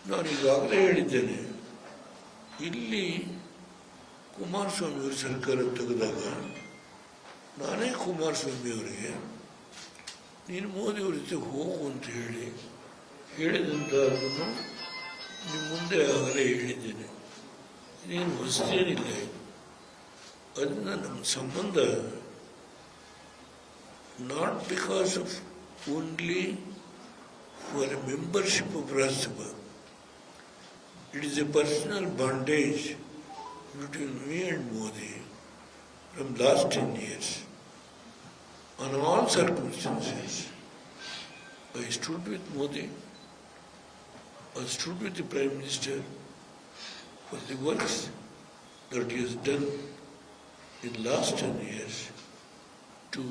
ನಾನು ಈಗಾಗಲೇ ಹೇಳಿದ್ದೇನೆ, ಇಲ್ಲಿ ಕುಮಾರಸ್ವಾಮಿಯವರು ಸರ್ಕಾರ ತೆಗೆದಾಗ ನಾನೇ ಕುಮಾರಸ್ವಾಮಿಯವರಿಗೆ ನೀನು ಮೋದಿಯವ್ರ ಜೊತೆ ಹೋಗು ಅಂತ ಹೇಳಿದಂಥದ್ದನ್ನು ನಿಮ್ಮ ಮುಂದೆ ಆಗಲೇ ಹೇಳಿದ್ದೇನೆ. ಇದೇನು ಹೊಸದೇನಿಲ್ಲ. ಅದರಿಂದ ನಮ್ಮ ಸಂಬಂಧ not because of only for A membership of Rajya Sabha. It is A personal bondage between me and Modi from last 10 years. On all circumstances, I stood with Modi, I stood with the Prime Minister for the works that he has done in last 10 years to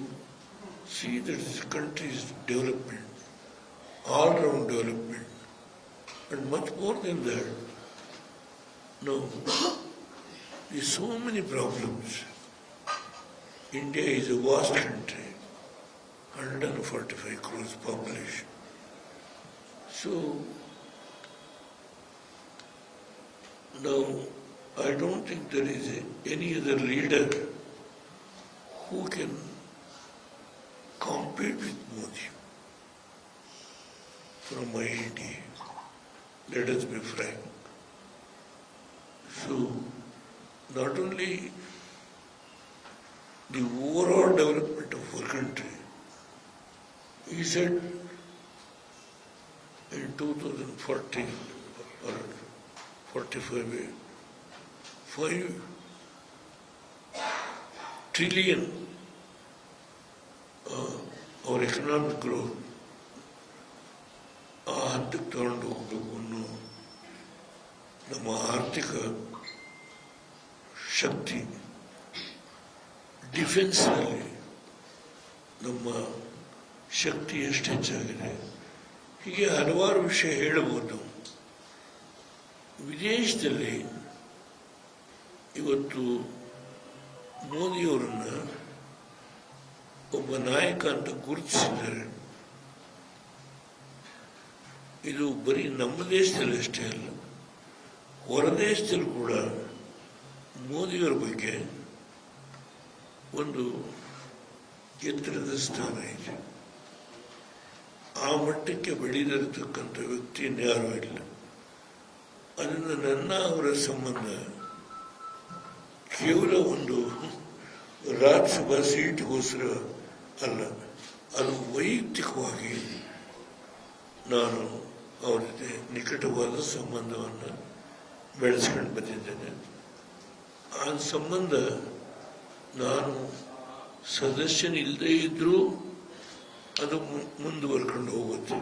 see that this country's development, all-round development, and much more than that. Now, there are so many problems. India is a vast country, 145 crores population. So, now I don't think there is any other leader who can compete with Modi from my idea. Let us be frank. So, not only the overall development of our country, he said in 2040 or 45, 5 trillion our economic growth ಆ ಹಂತಕ್ಕೆ ತಗೊಂಡು ಹೋಗಬೇಕು ಅನ್ನೋ ನಮ್ಮ ಆರ್ಥಿಕ ಶಕ್ತಿ, ಡಿಫೆನ್ಸ್ನಲ್ಲಿ ನಮ್ಮ ಶಕ್ತಿ ಎಷ್ಟು ಹೆಚ್ಚಾಗಿದೆ, ಹೀಗೆ ಹಲವಾರು ವಿಷಯ ಹೇಳಬಹುದು. ವಿದೇಶದಲ್ಲಿ ಇವತ್ತು ಮೋದಿಯವರನ್ನು ಒಬ್ಬ ನಾಯಕ ಅಂತ ಗುರುತಿಸಿದ್ದಾರೆ. ಇದು ಬರೀ ನಮ್ಮ ದೇಶದಲ್ಲಿ ಅಷ್ಟೇ ಅಲ್ಲ, ಹೊರ ದೇಶದಲ್ಲಿ ಕೂಡ ಮೋದಿಯವರ ಬಗ್ಗೆ ಒಂದು ಎತ್ತರದ ಸ್ಥಾನ ಇದೆ. ಆ ಮಟ್ಟಕ್ಕೆ ಬೆಳೆದಿರತಕ್ಕಂಥ ವ್ಯಕ್ತಿ ಇನ್ಯಾರೂ ಇಲ್ಲ. ಅದರಿಂದ ನನ್ನ ಅವರ ಸಂಬಂಧ ಕೇವಲ ಒಂದು ರಾಜ್ಯಸಭಾ ಸೀಟ್ಗೋಸ್ಕರ ಅಲ್ಲ, ಅದು ವೈಯಕ್ತಿಕವಾಗಿ ನಾನು ಅವರ ಜೊತೆ ನಿಕಟವಾದ ಸಂಬಂಧವನ್ನು ಬೆಳೆಸ್ಕೊಂಡು ಬಂದಿದ್ದೇನೆ. ಆ ಸಂಬಂಧ ನಾನು ಸದಸ್ಯನಿಲ್ಲದೇ ಇದ್ದರೂ ಅದು ಮುಂದುವರ್ಕೊಂಡು ಹೋಗುತ್ತೆ.